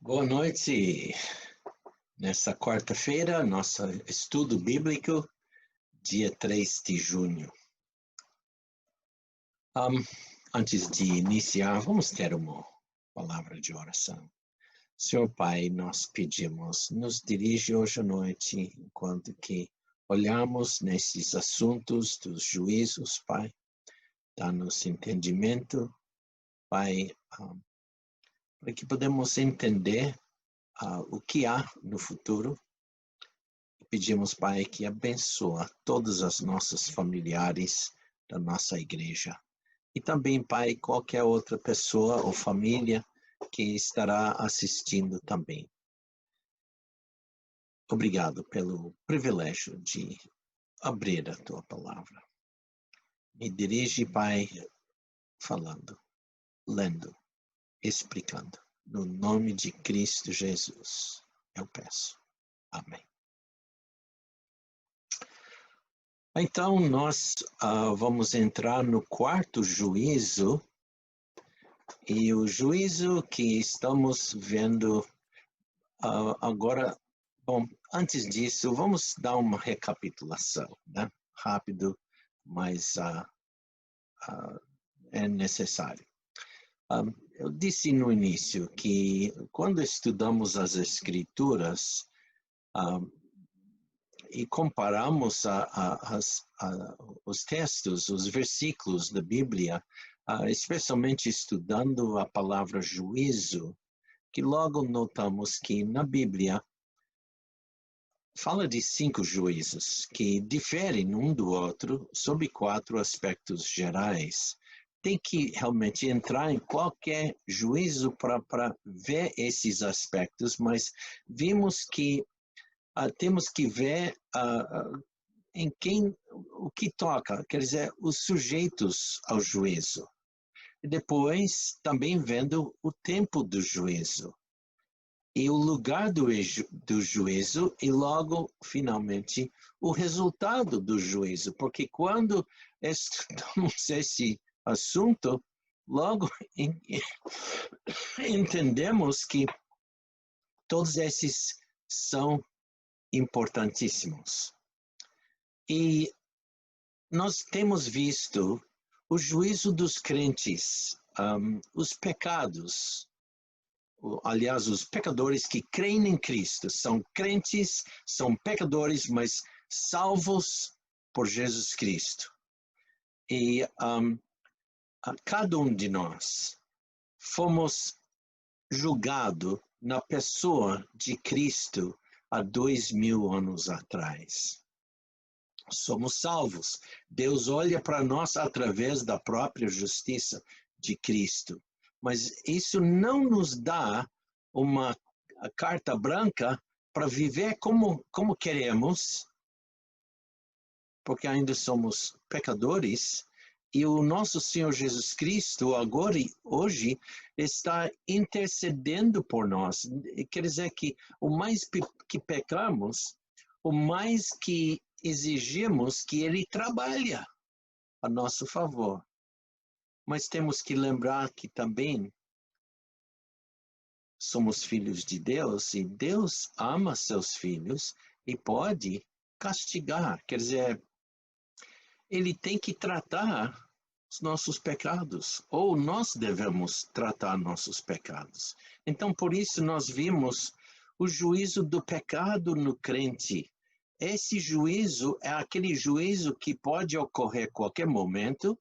Boa noite. Nessa quarta-feira, nosso estudo bíblico, dia 3 de junho. Antes de iniciar, vamos ter uma palavra de oração. Senhor Pai, nós pedimos, nos dirige hoje à noite, enquanto que olhamos nesses assuntos dos juízos, Pai, dá-nos entendimento, Pai, para que podemos entender o que há no futuro. Pedimos, Pai, que abençoa todas as nossas familiares da nossa igreja. E também, Pai, qualquer outra pessoa ou família que estará assistindo também. Obrigado pelo privilégio de abrir a Tua palavra. Me dirige, Pai, falando, lendo, explicando. No nome de Cristo Jesus, eu peço. Amém. Então, nós vamos entrar no quarto juízo, e o juízo que estamos vendo agora, bom, antes disso, vamos dar uma recapitulação, né? Rápido, mas é necessário. Eu disse no início que quando estudamos as Escrituras, e comparamos os textos, os versículos da Bíblia, especialmente estudando a palavra juízo, que logo notamos que na Bíblia fala de 5 juízos que diferem um do outro sob 4 aspectos gerais. Tem que realmente entrar em qualquer juízo para ver esses aspectos, mas vimos que temos que ver em quem, o que toca, quer dizer, os sujeitos ao juízo. E depois, também vendo o tempo do juízo. E o lugar do juízo e logo, finalmente, o resultado do juízo. Porque quando estudamos esse assunto, logo entendemos que todos esses são importantíssimos. E nós temos visto o juízo dos crentes, os pecados, aliás, os pecadores que creem em Cristo, são crentes, são pecadores, mas salvos por Jesus Cristo. E cada um de nós fomos julgados na pessoa de Cristo há 2000 anos atrás. Somos salvos. Deus olha para nós através da própria justiça de Cristo. Mas isso não nos dá uma carta branca para viver como queremos, porque ainda somos pecadores, e o nosso Senhor Jesus Cristo agora e hoje está intercedendo por nós. Quer dizer que o mais que pecamos, o mais que exigimos que Ele trabalhe a nosso favor. Mas temos que lembrar que também somos filhos de Deus e Deus ama seus filhos e pode castigar. Quer dizer, Ele tem que tratar os nossos pecados, ou nós devemos tratar nossos pecados. Então, por isso nós vimos o juízo do pecado no crente. Esse juízo é aquele juízo que pode ocorrer a qualquer momento,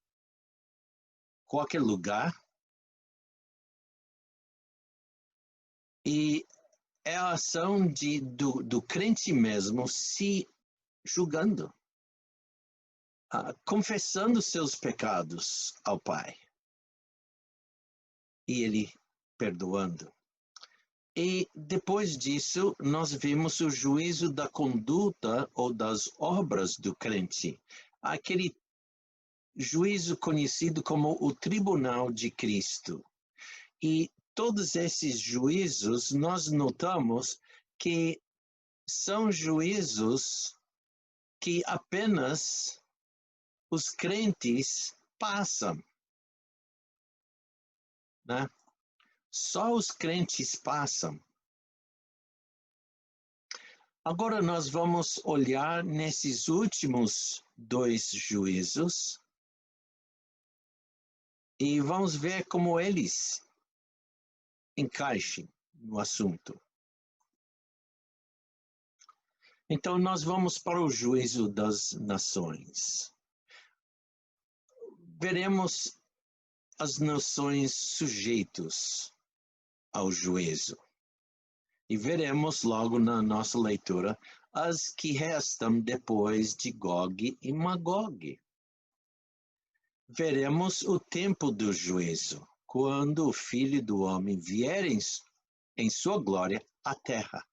qualquer lugar, e é a ação do crente mesmo se julgando, confessando seus pecados ao Pai, e Ele perdoando. E depois disso, nós vimos o juízo da conduta ou das obras do crente, aquele juízo conhecido como o Tribunal de Cristo. E todos esses juízos, nós notamos que são juízos que apenas os crentes passam, né? Só os crentes passam. Agora nós vamos olhar nesses últimos dois juízos e vamos ver como eles encaixem no assunto. Então, nós vamos para o juízo das nações. Veremos as nações sujeitos ao juízo. E veremos logo na nossa leitura as que restam depois de Gog e Magog. Veremos o tempo do juízo, quando o Filho do Homem vier em sua glória à terra.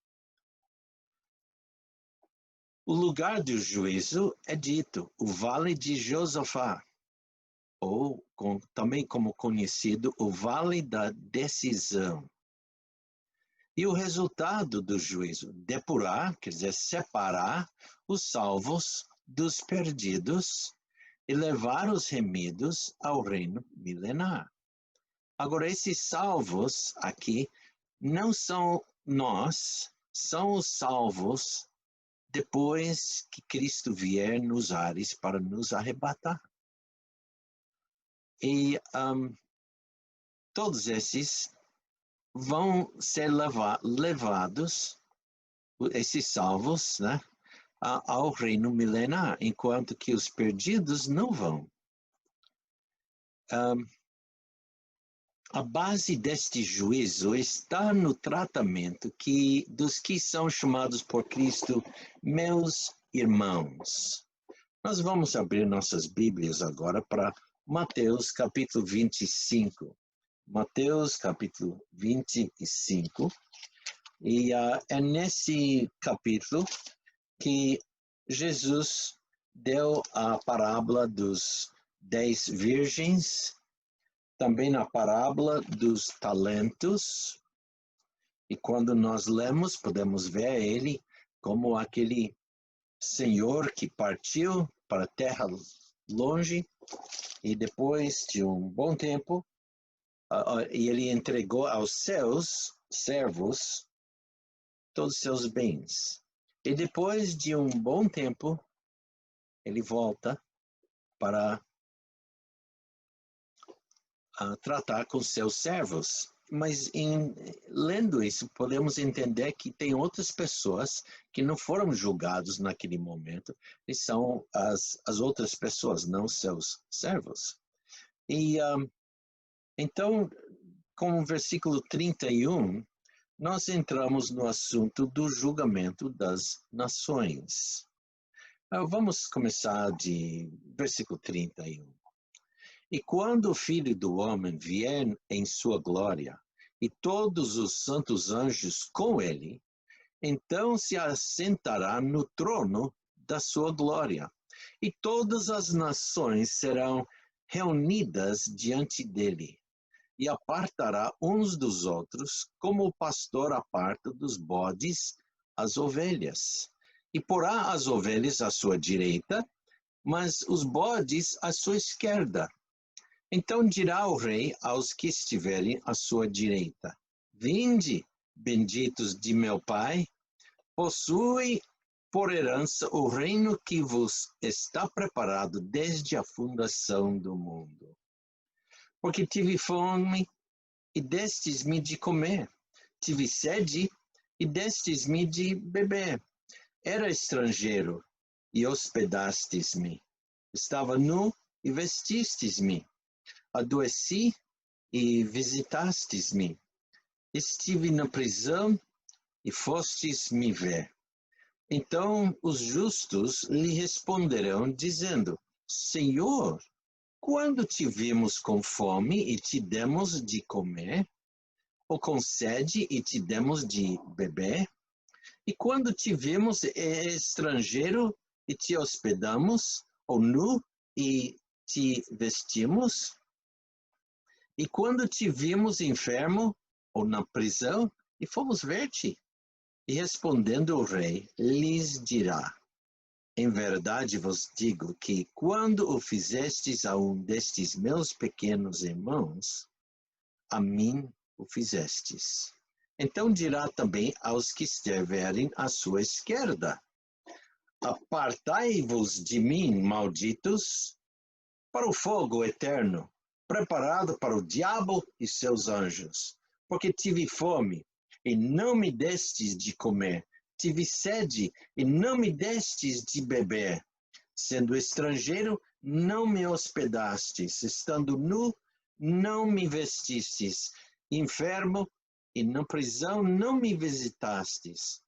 O lugar do juízo é dito, o Vale de Josafá, ou também como conhecido, o Vale da Decisão. E o resultado do juízo, depurar, quer dizer, separar os salvos dos perdidos e levar os remidos ao reino milenar. Agora, esses salvos aqui não são nós, são os salvos depois que Cristo vier nos ares para nos arrebatar. E todos esses vão ser levados, esses salvos, né, ao reino milenar, enquanto que os perdidos não vão. A base deste juízo está no tratamento dos que são chamados por Cristo meus irmãos. Nós vamos abrir nossas Bíblias agora para Mateus capítulo 25. Mateus capítulo 25. E é nesse capítulo que Jesus deu a parábola dos 10 virgens, também a parábola dos talentos, e quando nós lemos, podemos ver ele como aquele senhor que partiu para a terra longe, e depois de um bom tempo, ele entregou aos seus servos todos os seus bens. E depois de um bom tempo, ele volta para tratar com seus servos. Mas lendo isso, podemos entender que tem outras pessoas que não foram julgados naquele momento, e são as outras pessoas, não seus servos. E então, com o versículo 31, nós entramos no assunto do julgamento das nações. Vamos começar de versículo 31. E quando o Filho do Homem vier em sua glória, e todos os santos anjos com ele, então se assentará no trono da sua glória, e todas as nações serão reunidas diante dele, e apartará uns dos outros, como o pastor aparta dos bodes as ovelhas. E porá as ovelhas à sua direita, mas os bodes à sua esquerda. Então dirá o rei aos que estiverem à sua direita: Vinde, benditos de meu Pai, possui por herança o reino que vos está preparado desde a fundação do mundo. Porque tive fome e destes-me de comer, tive sede e destes-me de beber. Era estrangeiro e hospedastes-me, estava nu e vestistes-me. Adoeci e visitastes-me. Estive na prisão e fostes me ver. Então os justos lhe responderão, dizendo: Senhor, quando te vimos com fome e te demos de comer, ou com sede e te demos de beber? E quando te vimos estrangeiro e te hospedamos, ou nu e te vestimos? E quando te vimos enfermo ou na prisão, e fomos ver-te? E respondendo o rei, lhes dirá: Em verdade vos digo que, quando o fizestes a um destes meus pequenos irmãos, a mim o fizestes. Então dirá também aos que estiverem à sua esquerda: apartai-vos de mim, malditos, para o fogo eterno, preparado para o diabo e seus anjos. Porque tive fome, e não me destes de comer, tive sede, e não me destes de beber. Sendo estrangeiro, não me hospedastes, estando nu, não me vestistes, enfermo e na prisão não me visitastes.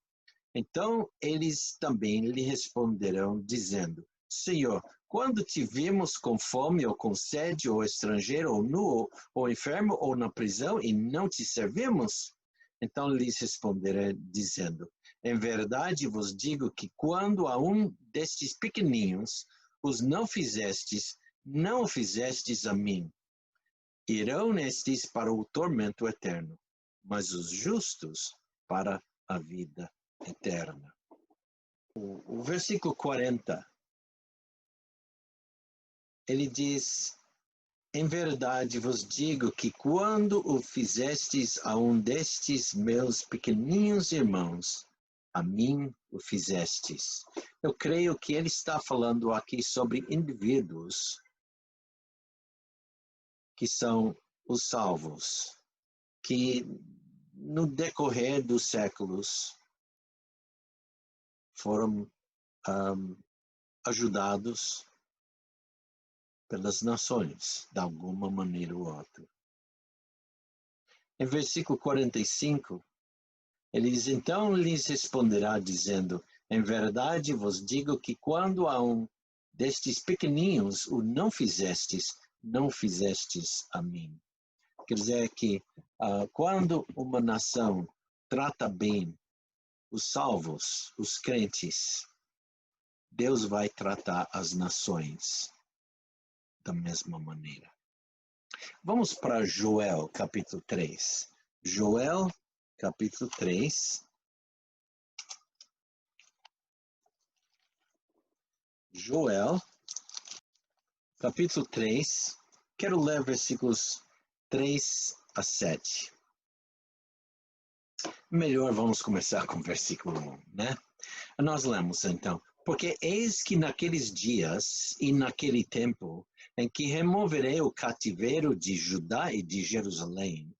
Então eles também lhe responderão, dizendo: Senhor, quando te vimos com fome, ou com sede, ou estrangeiro, ou nu, ou enfermo, ou na prisão, e não te servimos? Então lhes responderá, dizendo: Em verdade vos digo que quando a um destes pequeninos os não o fizestes a mim. Irão estes para o tormento eterno, mas os justos para a vida eterna. O versículo 40, ele diz: Em verdade vos digo que quando o fizestes a um destes meus pequeninos irmãos, a mim o fizestes. Eu creio que ele está falando aqui sobre indivíduos que são os salvos, que no decorrer dos séculos foram ajudados pelas nações, de alguma maneira ou outra. Em versículo 45, ele diz: Então lhes responderá, dizendo: Em verdade vos digo que quando a um destes pequeninos o não fizestes a mim. Quer dizer que quando uma nação trata bem os salvos, os crentes, Deus vai tratar as nações da mesma maneira. Vamos para Joel, capítulo 3. Joel, capítulo 3. Joel, capítulo 3. Quero ler versículos 3 a 7. Melhor vamos começar com o versículo 1, né? Nós lemos então: Porque eis que naqueles dias e naquele tempo em que removerei o cativeiro de Judá e de Jerusalém,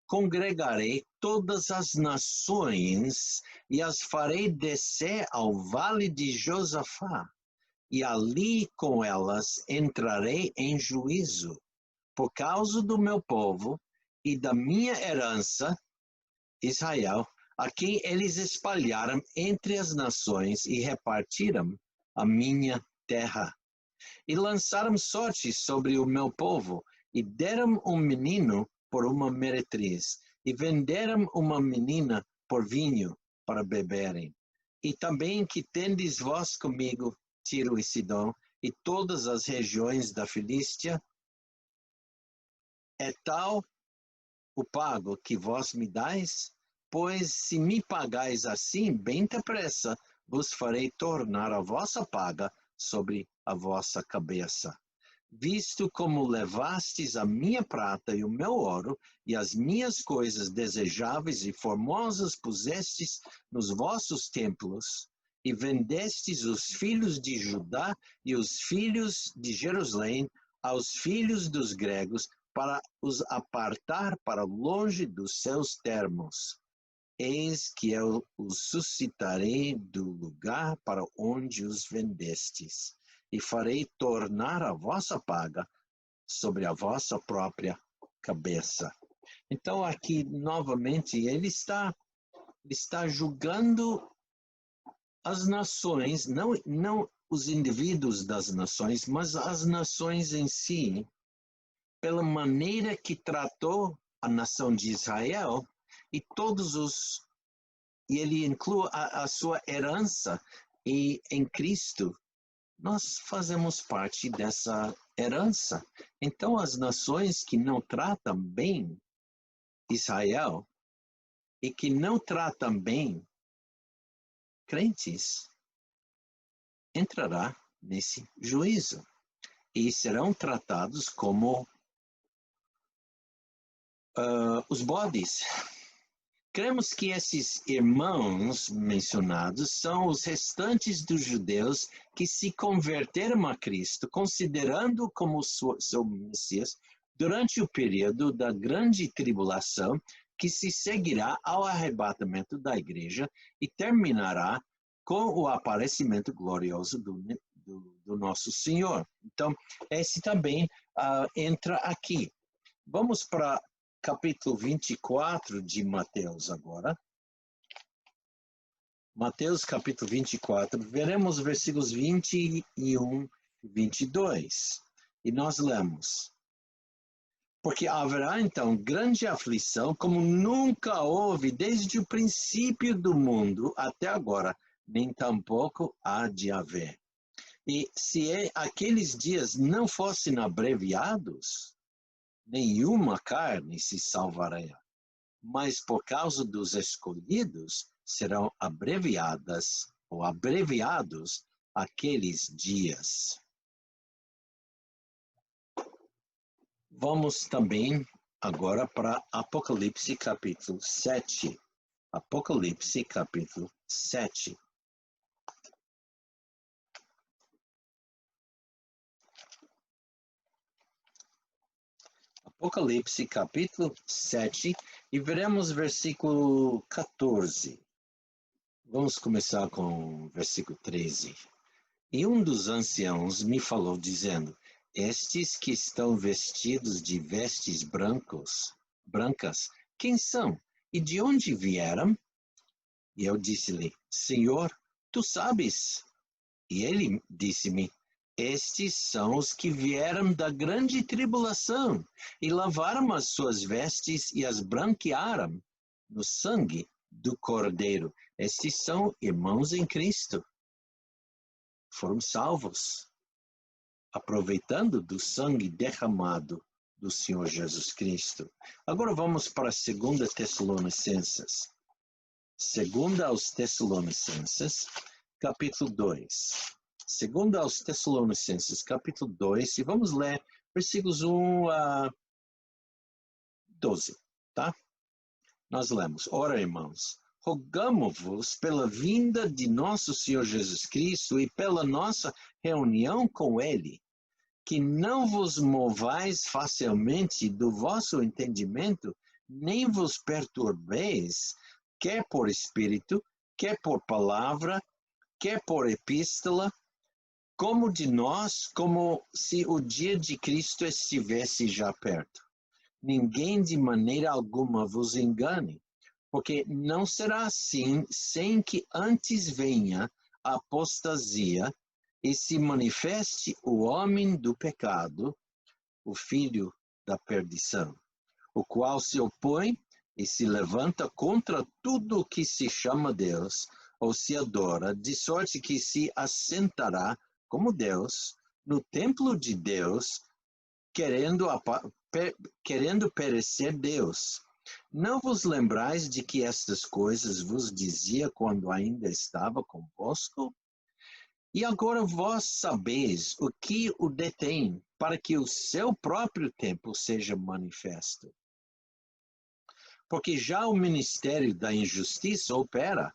congregarei todas as nações e as farei descer ao vale de Josafá, e ali com elas entrarei em juízo, por causa do meu povo e da minha herança, Israel, a quem eles espalharam entre as nações e repartiram a minha terra. E lançaram sorte sobre o meu povo, e deram um menino por uma meretriz, e venderam uma menina por vinho para beberem. E também que tendes vós comigo, Tiro e Sidom, e todas as regiões da Filístia, é tal o pago que vós me dais? Pois se me pagais assim, bem depressa vos farei tornar a vossa paga sobre a vossa cabeça. Visto como levastes a minha prata e o meu ouro, e as minhas coisas desejáveis e formosas pusestes nos vossos templos, e vendestes os filhos de Judá e os filhos de Jerusalém aos filhos dos gregos, para os apartar para longe dos seus termos. Eis que eu os suscitarei do lugar para onde os vendestes, e farei tornar a vossa paga sobre a vossa própria cabeça. Então aqui novamente ele está julgando as nações, não os indivíduos das nações, mas as nações em si, pela maneira que tratou a nação de Israel e e ele inclui a sua herança, e em Cristo nós fazemos parte dessa herança. Então as nações que não tratam bem Israel e que não tratam bem crentes, entrará nesse juízo e serão tratados como os bodes Cremos que esses irmãos mencionados são os restantes dos judeus que se converteram a Cristo, considerando como seu Messias, durante o período da grande tribulação, que se seguirá ao arrebatamento da igreja e terminará com o aparecimento glorioso do nosso Senhor. Então, esse também entra aqui. Vamos para capítulo 24 de Mateus agora. Mateus capítulo 24, veremos versículos 21 e 22. E nós lemos: porque haverá então grande aflição, como nunca houve desde o princípio do mundo até agora, nem tampouco há de haver. E se aqueles dias não fossem abreviados, nenhuma carne se salvará, mas por causa dos escolhidos serão abreviados aqueles dias. Vamos também agora para Apocalipse capítulo 7. Apocalipse capítulo 7. Apocalipse capítulo 7 e veremos versículo 14. Vamos começar com o versículo 13. E um dos anciãos me falou, dizendo: estes que estão vestidos de vestes brancas, quem são? E de onde vieram? E eu disse-lhe: Senhor, tu sabes. E ele disse-me: estes são os que vieram da grande tribulação e lavaram as suas vestes e as branquearam no sangue do Cordeiro. Estes são irmãos em Cristo. Foram salvos, aproveitando do sangue derramado do Senhor Jesus Cristo. Agora vamos para 2 Tessalonicenses. 2 aos Tessalonicenses, capítulo 2. 2 aos Tessalonicenses, capítulo 2, e vamos ler versículos 1 a 12, tá? Nós lemos: ora, irmãos, rogamo-vos pela vinda de nosso Senhor Jesus Cristo e pela nossa reunião com Ele, que não vos movais facilmente do vosso entendimento, nem vos perturbeis, quer por espírito, quer por palavra, quer por epístola, como de nós, como se o dia de Cristo estivesse já perto. Ninguém de maneira alguma vos engane, porque não será assim sem que antes venha a apostasia e se manifeste o homem do pecado, o filho da perdição, o qual se opõe e se levanta contra tudo o que se chama Deus ou se adora, de sorte que se assentará como Deus no templo de Deus, querendo perecer Deus. Não vos lembrais de que estas coisas vos dizia quando ainda estava convosco? E agora vós sabeis o que o detém, para que o seu próprio tempo seja manifesto. Porque já o ministério da injustiça opera.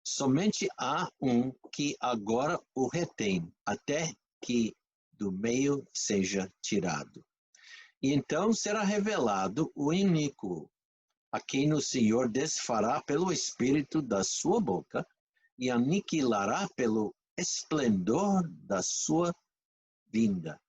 Somente há um que agora o retém, até que do meio seja tirado. E então será revelado o iníquo, a quem o Senhor desfará pelo espírito da sua boca e aniquilará pelo esplendor da sua vinda.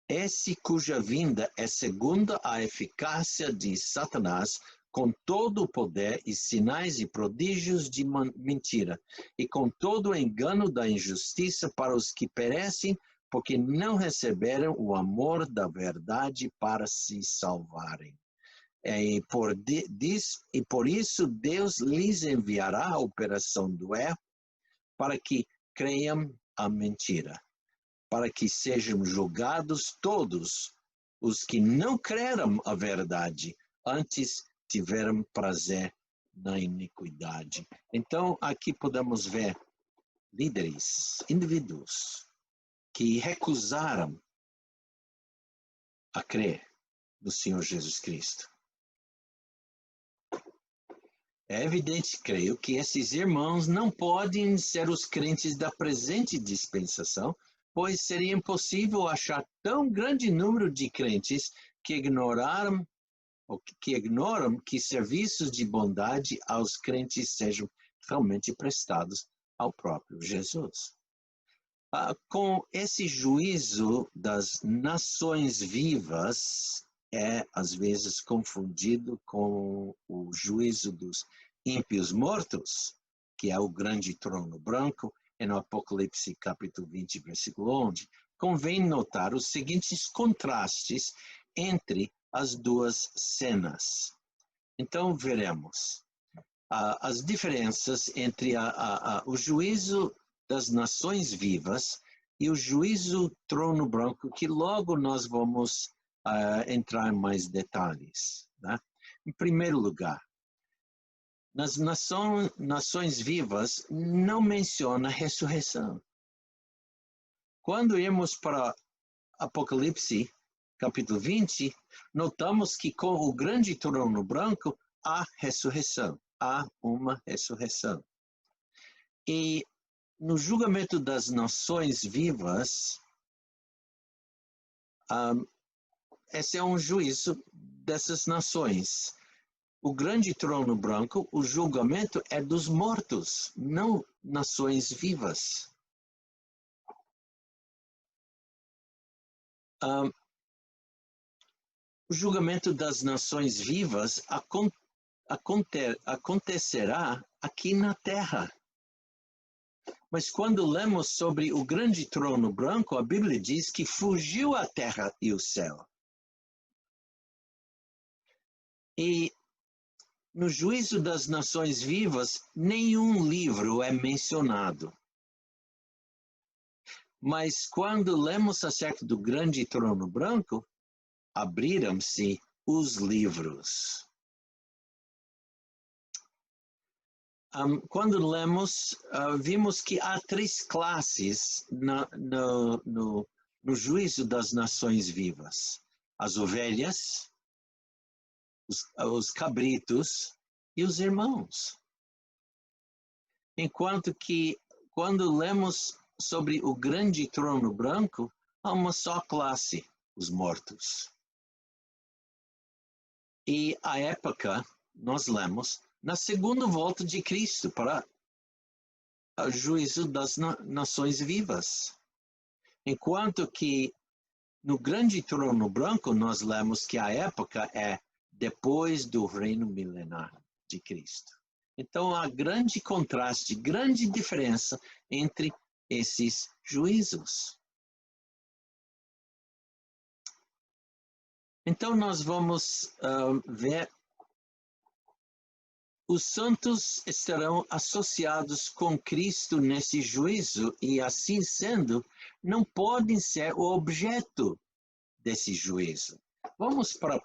Esse cuja vinda é segundo a eficácia de Satanás, com todo o poder e sinais e prodígios de mentira, e com todo o engano da injustiça para os que perecem, porque não receberam o amor da verdade para se salvarem. E por isso Deus lhes enviará a operação do erro, para que creiam a mentira, para que sejam julgados todos os que não creram a verdade, antes tiveram prazer na iniquidade. Então, aqui podemos ver líderes, indivíduos, que recusaram a crer no Senhor Jesus Cristo. É evidente, creio, que esses irmãos não podem ser os crentes da presente dispensação, pois seria impossível achar tão grande número de crentes que ignoram que serviços de bondade aos crentes sejam realmente prestados ao próprio Jesus. Com esse juízo das nações vivas, é às vezes confundido com o juízo dos ímpios mortos, que é o grande trono branco, no Apocalipse capítulo 20, versículo 11. Convém notar os seguintes contrastes entre as duas cenas. Então, veremos as diferenças entre o juízo das nações vivas e o juízo trono branco, que logo nós vamos entrar em mais detalhes. Né? Em primeiro lugar, nas nações vivas não menciona ressurreição. Quando irmos para Apocalipse, capítulo 20, notamos que com o grande trono branco há ressurreição, há uma ressurreição. E no julgamento das nações vivas, esse é um juízo dessas nações. O grande trono branco, o julgamento é dos mortos, não nações vivas. O julgamento das nações vivas acontecerá aqui na terra. Mas quando lemos sobre o grande trono branco, a Bíblia diz que fugiu a terra e o céu. E no juízo das nações vivas, nenhum livro é mencionado. Mas quando lemos acerca do grande trono branco, abriram-se os livros. Quando lemos, vimos que há três classes no juízo das nações vivas. As ovelhas, os cabritos e os irmãos. Enquanto que, quando lemos sobre o grande trono branco, há uma só classe, os mortos. E a época, nós lemos, na segunda volta de Cristo para o juízo das nações vivas. Enquanto que no grande trono branco nós lemos que a época é depois do reino milenar de Cristo. Então há grande contraste, grande diferença entre esses juízos. Então nós vamos ver. Os santos estarão associados com Cristo nesse juízo e, assim sendo, não podem ser o objeto desse juízo. Vamos para 1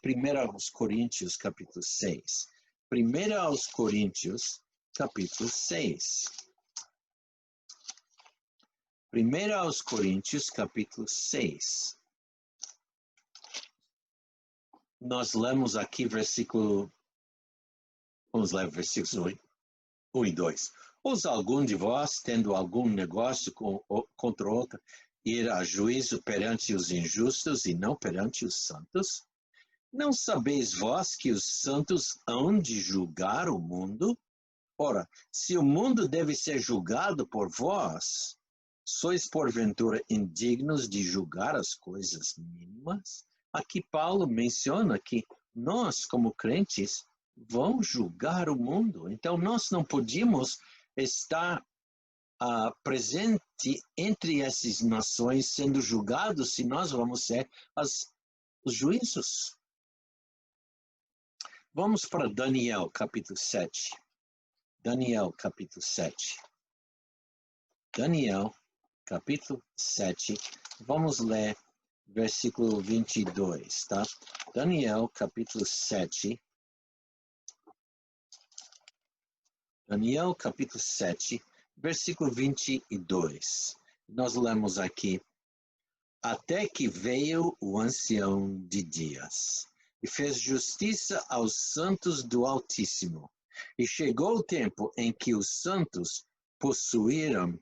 Coríntios, capítulo 6. 1 Coríntios, capítulo 6. 1 Coríntios, capítulo 6. Nós lemos aqui vamos ler versículos 1 e 2. Ousa algum de vós, tendo algum negócio contra outro, ir a juízo perante os injustos e não perante os santos? Não sabeis vós que os santos hão de julgar o mundo? Ora, se o mundo deve ser julgado por vós, sois porventura indignos de julgar as coisas mínimas? Aqui Paulo menciona que nós, como crentes, vamos julgar o mundo. Então, nós não podíamos estar presente entre essas nações sendo julgados se nós vamos ser os juízos. Vamos para Daniel, capítulo 7. Daniel, capítulo 7. Daniel, capítulo 7. Vamos ler versículo 22, tá? Daniel, capítulo 7. Daniel, capítulo 7, versículo 22. Nós lemos aqui: até que veio o ancião de dias e fez justiça aos santos do Altíssimo E chegou o tempo em que os santos possuíram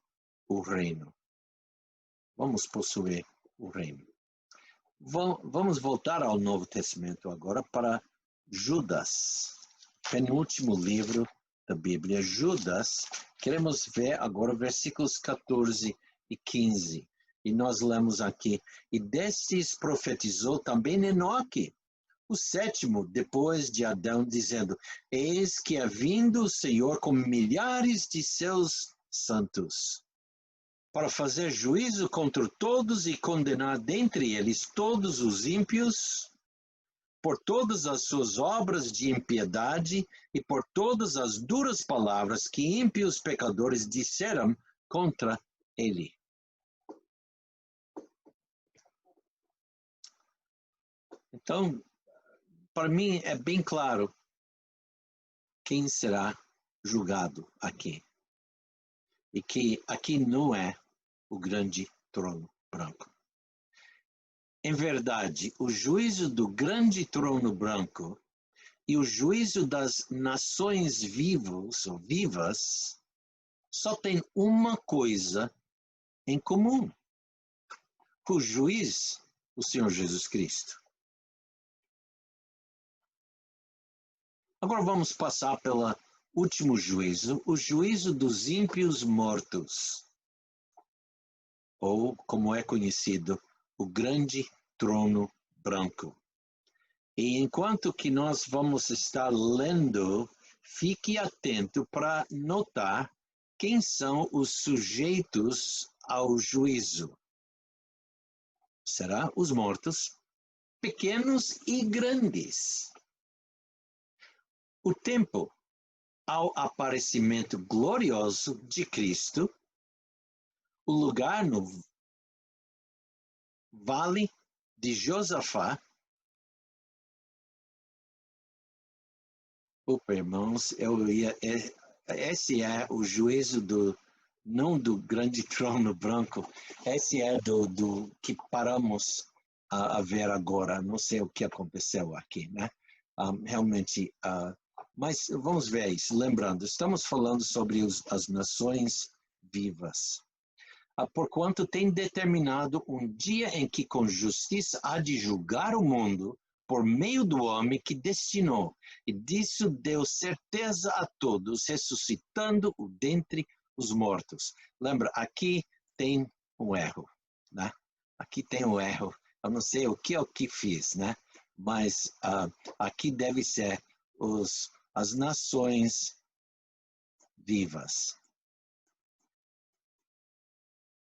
o reino. Vamos possuir o reino. Vamos voltar ao Novo Testamento agora para Judas, penúltimo livro da Bíblia. Judas, queremos ver agora versículos 14 e 15. E nós lemos aqui: e destes profetizou também Enoque, o sétimo depois de Adão, dizendo: eis que é vindo o Senhor com milhares de seus santos, para fazer juízo contra todos e condenar dentre eles todos os ímpios, por todas as suas obras de impiedade e por todas as duras palavras que ímpios pecadores disseram contra ele. Então, para mim é bem claro quem será julgado aqui. E que aqui não é o grande trono branco. Em verdade, o juízo do grande trono branco e o juízo das nações vivas só tem uma coisa em comum: o juiz, o Senhor Jesus Cristo. Agora vamos passar pelo último juízo, o juízo dos ímpios mortos, ou como é conhecido, o grande trono branco. E enquanto que nós vamos estar lendo, fique atento para notar quem são os sujeitos ao juízo. Será os mortos, pequenos e grandes. O tempo ao aparecimento glorioso de Cristo, o lugar no vale de Josafá. Opa, irmãos, esse é o juízo não do grande trono branco, esse é do que paramos a ver agora. Não sei o que aconteceu aqui, né? Realmente, mas vamos ver isso. Lembrando, estamos falando sobre as nações vivas. Porquanto tem determinado um dia em que com justiça há de julgar o mundo por meio do homem que destinou, e disso deu certeza a todos, ressuscitando-o dentre os mortos. Lembra, aqui tem um erro, né? Aqui tem um erro. Eu não sei o que fiz, né? Mas aqui deve ser as nações vivas.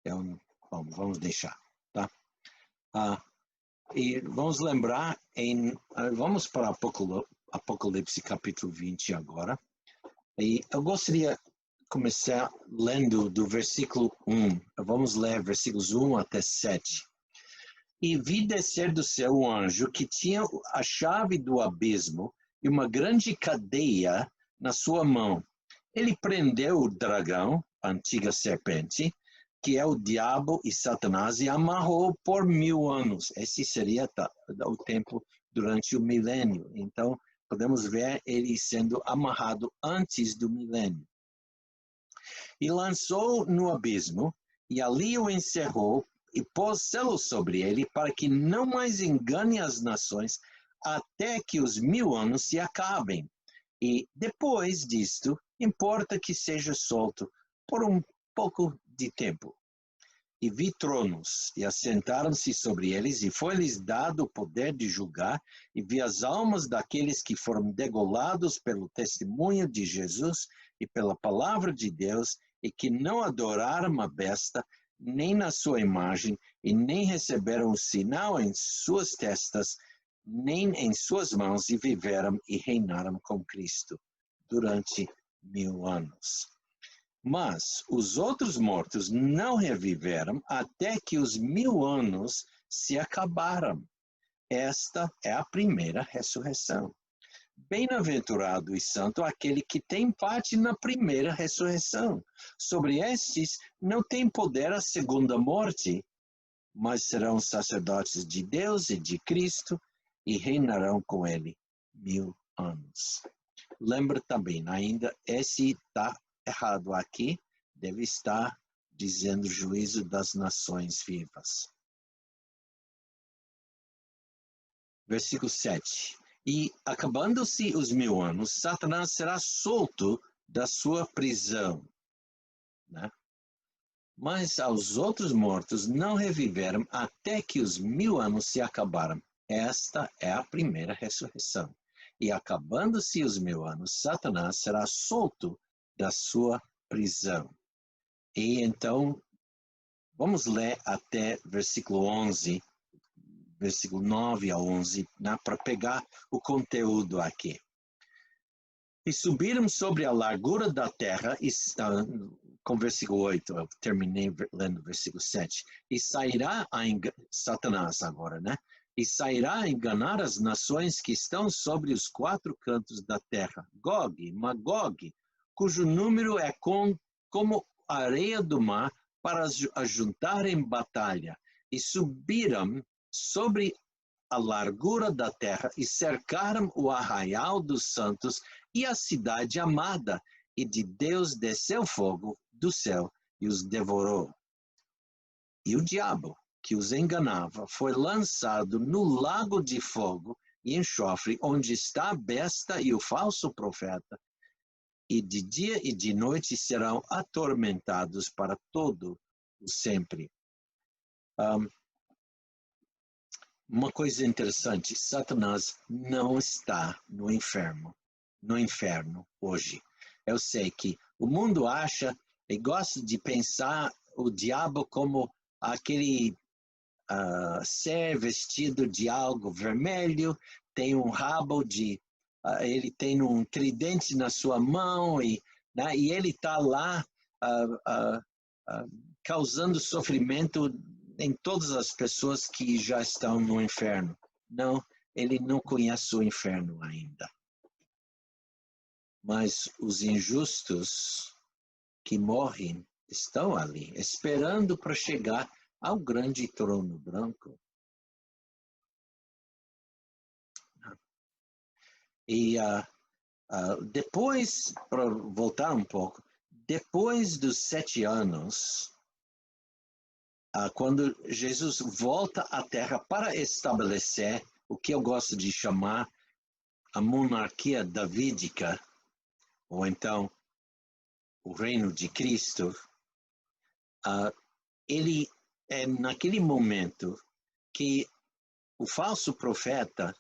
Então, vamos deixar, tá? E vamos lembrar, vamos para Apocalipse capítulo 20 agora. E eu gostaria de começar lendo do versículo 1. Vamos ler versículos 1 até 7. E vi descer do céu um anjo que tinha a chave do abismo e uma grande cadeia na sua mão. Ele prendeu o dragão, a antiga serpente, que é o diabo e Satanás, e amarrou por 1000 anos. Esse seria o tempo durante o milênio. Então, podemos ver ele sendo amarrado antes do milênio. E lançou no abismo, e ali o encerrou, e pôs selo sobre ele, para que não mais engane as nações, até que os 1000 anos se acabem. E depois disto, importa que seja solto por um pouco de tempo. E vi tronos, e assentaram-se sobre eles, e foi-lhes dado o poder de julgar, e vi as almas daqueles que foram degolados pelo testemunho de Jesus e pela palavra de Deus, e que não adoraram a besta, nem na sua imagem, e nem receberam o sinal em suas testas, nem em suas mãos, e viveram e reinaram com Cristo durante 1000 anos. Mas os outros mortos não reviveram até que os 1000 anos se acabaram. Esta é a primeira ressurreição. Bem-aventurado e santo aquele que tem parte na primeira ressurreição. Sobre estes não tem poder a segunda morte, mas serão sacerdotes de Deus e de Cristo e reinarão com ele 1000 anos. lembra também, ainda esse está errado aqui, deve estar dizendo juízo das nações vivas. Versículo 7. E acabando-se os 1000 anos, Satanás será solto da sua prisão, né? Mas aos outros mortos não reviveram até que os 1000 anos se acabaram. Esta é a primeira ressurreição. E acabando-se os 1000 anos, Satanás será solto da sua prisão. E então, vamos ler até versículo 11, versículo 9 a 11, né, para pegar o conteúdo aqui. E subiram sobre a largura da terra, com versículo 8, eu terminei lendo versículo 7, e sairá Satanás agora, né? E sairá a enganar as nações que estão sobre os 4 cantos da terra, Gog, Magog, cujo número é como a areia do mar, para ajuntar em batalha. E subiram sobre a largura da terra e cercaram o arraial dos santos e a cidade amada, e de Deus desceu fogo do céu e os devorou. E o diabo, que os enganava, foi lançado no lago de fogo e enxofre, onde está a besta e o falso profeta, e de dia e de noite serão atormentados para todo o sempre. Uma coisa interessante, Satanás não está no inferno hoje. Eu sei que o mundo acha e gosta de pensar o diabo como aquele ser vestido de algo vermelho, tem um rabo ele tem um tridente na sua mão né, e ele está lá causando sofrimento em todas as pessoas que já estão no inferno. Não, ele não conhece o inferno ainda. Mas os injustos que morrem estão ali, esperando para chegar ao grande trono branco. E depois, para voltar um pouco, depois dos 7 anos, quando Jesus volta à Terra para estabelecer o que eu gosto de chamar a monarquia davídica, ou então o reino de Cristo, ele é naquele momento que o falso profeta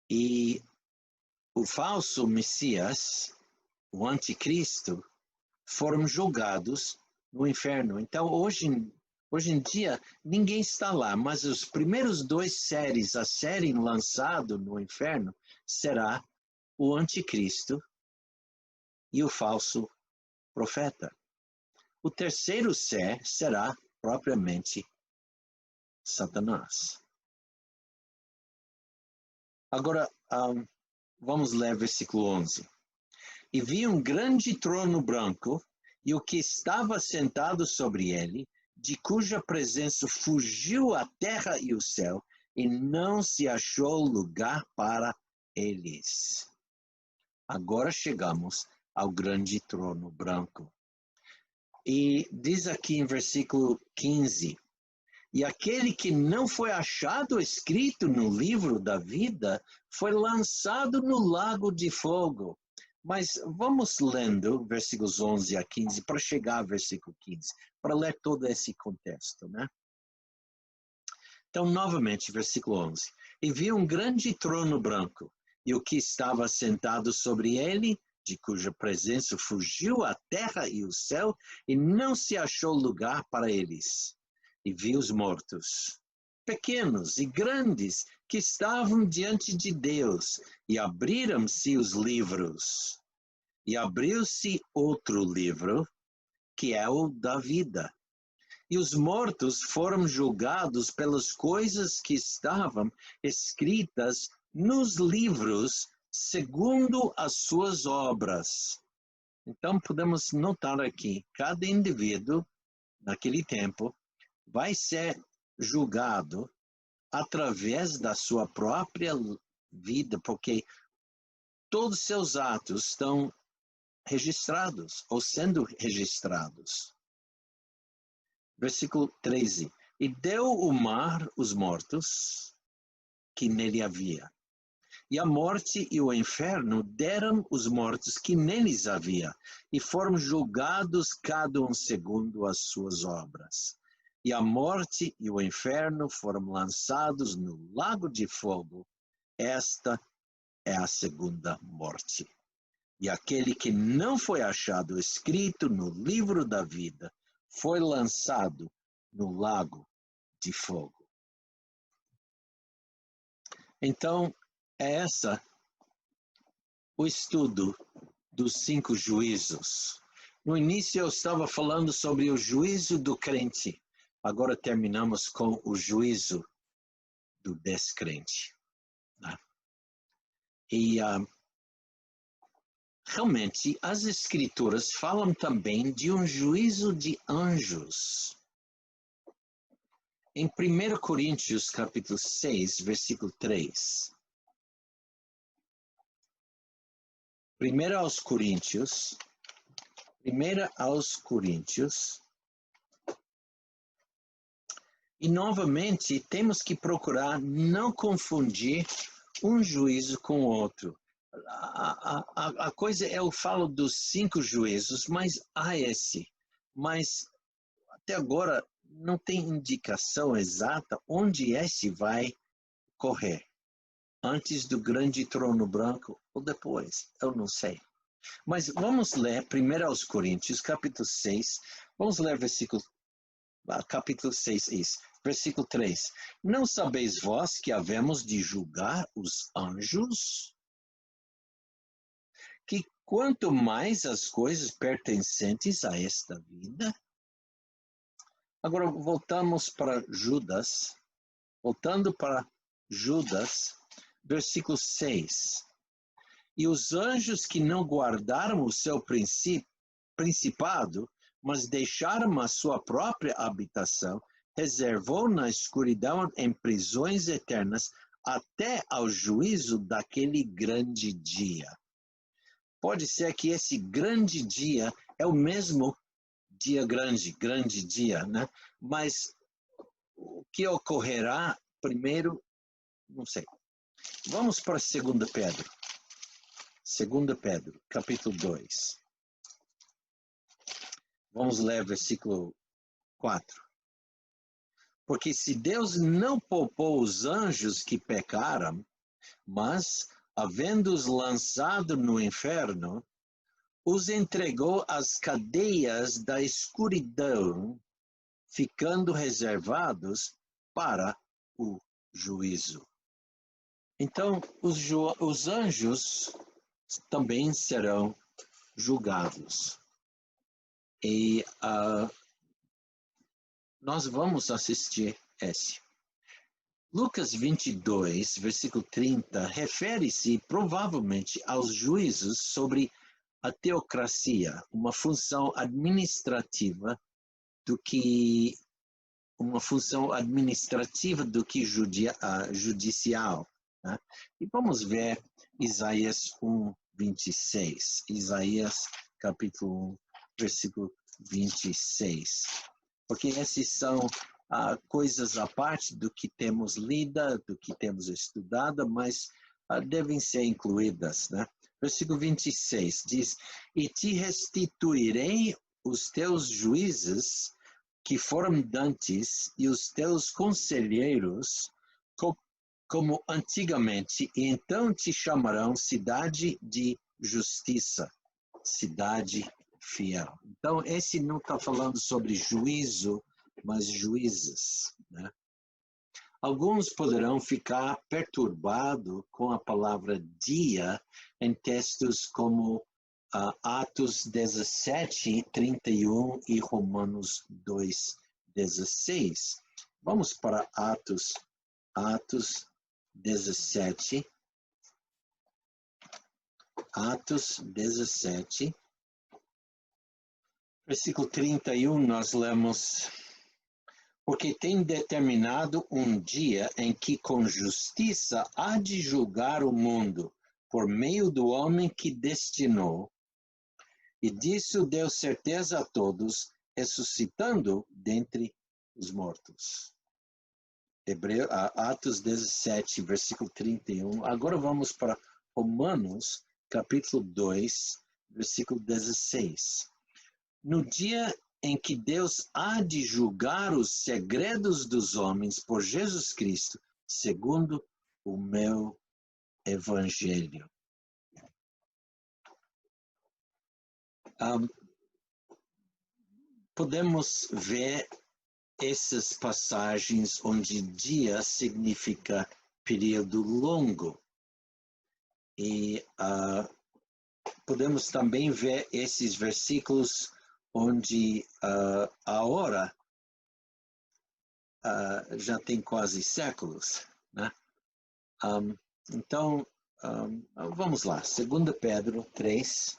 e o falso Messias, o anticristo, foram julgados no inferno. Então, hoje em dia, ninguém está lá, mas os primeiros 2 séries a serem lançados no inferno será o anticristo e o falso profeta. O terceiro ser será propriamente Satanás. Agora, vamos ler versículo 11. E vi um grande trono branco, e o que estava sentado sobre ele, de cuja presença fugiu a terra e o céu, e não se achou lugar para eles. Agora chegamos ao grande trono branco. E diz aqui em versículo 15, e aquele que não foi achado escrito no livro da vida, foi lançado no lago de fogo. Mas vamos lendo versículos 11 a 15 para chegar ao versículo 15, para ler todo esse contexto, né? Então, novamente, versículo 11. E vi um grande trono branco, e o que estava sentado sobre ele, de cuja presença fugiu a terra e o céu, e não se achou lugar para eles. E vi os mortos, pequenos e grandes, que estavam diante de Deus, e abriram-se os livros. E abriu-se outro livro, que é o da vida. E os mortos foram julgados pelas coisas que estavam escritas nos livros, segundo as suas obras. Então, podemos notar aqui, cada indivíduo, naquele tempo, vai ser julgado através da sua própria vida, porque todos seus atos estão registrados, ou sendo registrados. Versículo 13. E deu o mar os mortos que nele havia. E a morte e o inferno deram os mortos que neles havia, e foram julgados cada um segundo as suas obras. E a morte e o inferno foram lançados no lago de fogo. Esta é a segunda morte. E aquele que não foi achado escrito no livro da vida foi lançado no lago de fogo. Então, é o estudo dos 5 juízos. No início eu estava falando sobre o juízo do crente. Agora terminamos com o juízo do descrente. E realmente as escrituras falam também de um juízo de anjos. Em 1 Coríntios capítulo 6, versículo 3. 1 aos Coríntios. E novamente temos que procurar não confundir um juízo com o outro. A coisa, eu falo dos 5 juízos, mas há esse. Mas até agora não tem indicação exata onde esse vai correr. Antes do grande trono branco ou depois, eu não sei. Mas vamos ler 1 aos Coríntios, capítulo 6, vamos ler capítulo 6, isso, versículo 3. Não sabeis vós que havemos de julgar os anjos? Que quanto mais as coisas pertencentes a esta vida? Agora voltamos para Judas, versículo 6. E os anjos que não guardaram o seu principado, mas deixaram a sua própria habitação, reservou na escuridão em prisões eternas até ao juízo daquele grande dia. Pode ser que esse grande dia é o mesmo dia grande dia, né? Mas o que ocorrerá primeiro, não sei. Vamos para 2 Pedro. 2 Pedro, capítulo 2. Vamos ler versículo 4. Porque se Deus não poupou os anjos que pecaram, mas, havendo-os lançado no inferno, os entregou às cadeias da escuridão, ficando reservados para o juízo. Então, os anjos também serão julgados. E nós vamos assistir esse. Lucas 22, versículo 30, refere-se provavelmente aos juízos sobre a teocracia, uma função administrativa do que judicial. Né? E vamos ver Isaías 1, 26. Isaías capítulo 1, versículo 26. Porque esses são coisas à parte do que temos lido, do que temos estudado, mas devem ser incluídas, né? Versículo 26 diz: E te restituirei os teus juízes que foram dantes e os teus conselheiros como antigamente, e então te chamarão cidade de justiça, cidade fiel. Então, esse não está falando sobre juízo, mas juízes, né? Alguns poderão ficar perturbados com a palavra dia em textos como Atos 17, 31 e Romanos 2, 16. Vamos para Atos 17. Atos 17. Versículo 31, nós lemos: Porque tem determinado um dia em que com justiça há de julgar o mundo, por meio do homem que destinou, e disso deu certeza a todos, ressuscitando dentre os mortos. Atos 17, versículo 31. Agora vamos para Romanos, capítulo 2, versículo 16. No dia em que Deus há de julgar os segredos dos homens por Jesus Cristo, segundo o meu evangelho. Podemos ver essas passagens onde dia significa período longo. E podemos também ver esses versículos onde a hora já tem quase séculos, né? Então, vamos lá. 2 Pedro 3,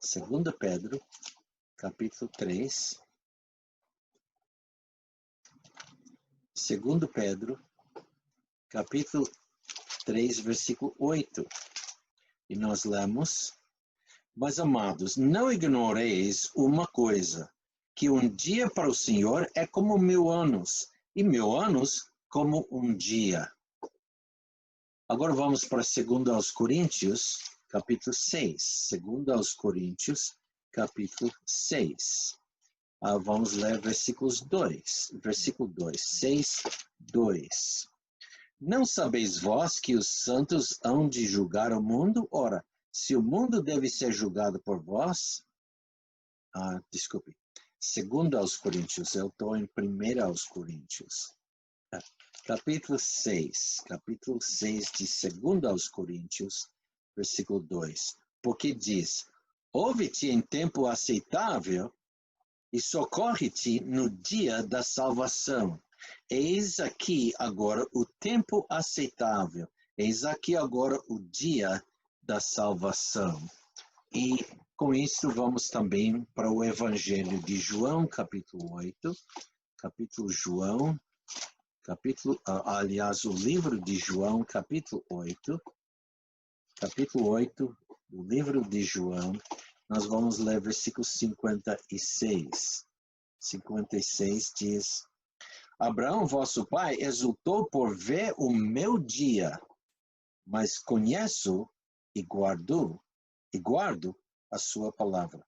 2 Pedro, capítulo 3. 2 Pedro, capítulo 3, versículo 8. E nós lemos: Mas, amados, não ignoreis uma coisa, que um dia para o Senhor é como 1000 anos, e 1000 anos como um dia. Agora vamos para 2 aos Coríntios, capítulo 6. 2 aos Coríntios, capítulo 6. Vamos ler versículos 2. Versículo 2. 6, 2. Não sabeis vós que os santos hão de julgar o mundo? Ora, se o mundo deve ser julgado por vós... desculpe. 2 aos Coríntios. Eu estou em 1 aos Coríntios. Capítulo 6. Capítulo 6 de 2 aos Coríntios, versículo 2. Porque diz: Ouve-te em tempo aceitável e socorre-te no dia da salvação. Eis aqui agora o tempo aceitável. Eis aqui agora o dia da salvação. E com isso vamos também para o Evangelho de João, capítulo 8. Aliás, o livro de João, capítulo 8. Capítulo 8 do livro de João. Nós vamos ler versículo 56. 56 diz: Abraão, vosso pai, exultou por ver o meu dia, mas conheço e guardo a sua palavra.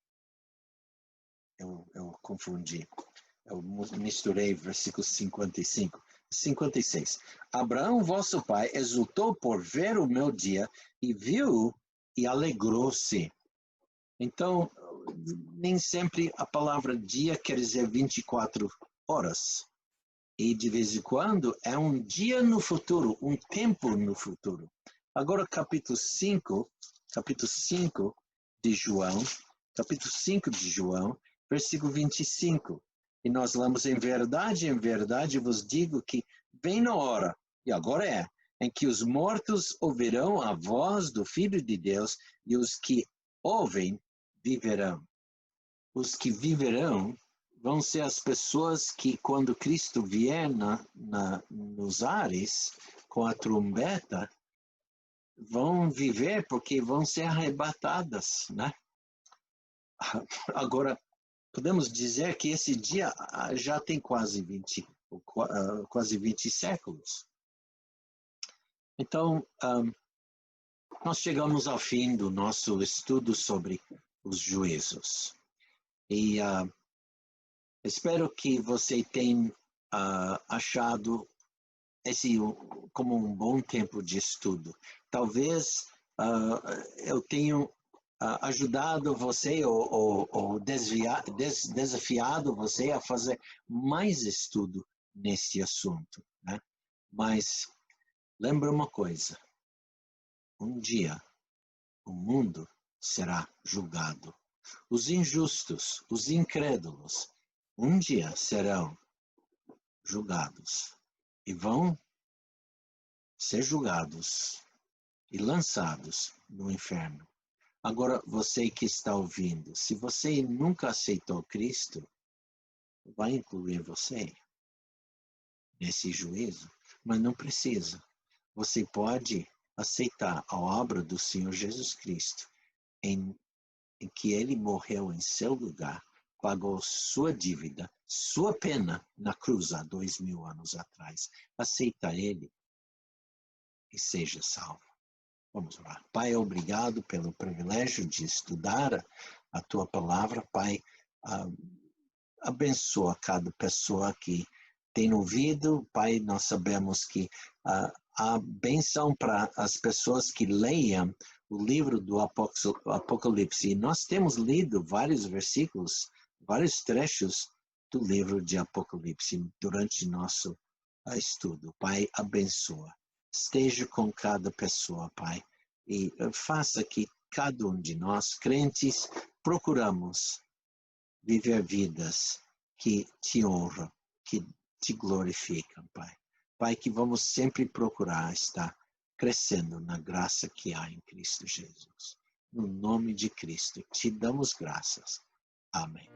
Eu confundi. Eu misturei versículo 55. 56. Abraão, vosso pai, exultou por ver o meu dia e viu e alegrou-se. Então, nem sempre a palavra dia quer dizer 24 horas. E de vez em quando é um dia no futuro, um tempo no futuro. Agora, capítulo 5 de João, versículo 25. E nós lemos: em verdade vos digo que vem na hora, e agora é, em que os mortos ouvirão a voz do Filho de Deus, e os que ouvem viverão. Os que viverão vão ser as pessoas que, quando Cristo vier nos ares, com a trombeta, vão viver porque vão ser arrebatadas, né? Agora, podemos dizer que esse dia já tem quase 20 séculos. Então, nós chegamos ao fim do nosso estudo sobre os juízos. E espero que você tenha achado esse como um bom tempo de estudo. Talvez eu tenha ajudado você ou desafiado você a fazer mais estudo nesse assunto, né? Mas lembra uma coisa: um dia o mundo será julgado. Os injustos, os incrédulos, um dia serão julgados e vão ser julgados e lançados no inferno. Agora, você que está ouvindo, se você nunca aceitou Cristo, vai incluir você nesse juízo, mas não precisa. Você pode aceitar a obra do Senhor Jesus Cristo, em que Ele morreu em seu lugar, pagou sua dívida, sua pena na cruz há 2000 anos atrás. Aceita Ele e seja salvo. Vamos orar. Pai, obrigado pelo privilégio de estudar a Tua palavra. Pai, abençoa cada pessoa que tem ouvido. Pai, nós sabemos que a benção para as pessoas que leiam o livro do Apocalipse. Nós temos lido vários versículos, vários trechos do livro de Apocalipse durante nosso estudo. Pai, abençoa. Esteja com cada pessoa, Pai, e faça que cada um de nós, crentes, procuramos viver vidas que te honram, que te glorificam, Pai. Pai, que vamos sempre procurar estar crescendo na graça que há em Cristo Jesus. No nome de Cristo, te damos graças. Amém.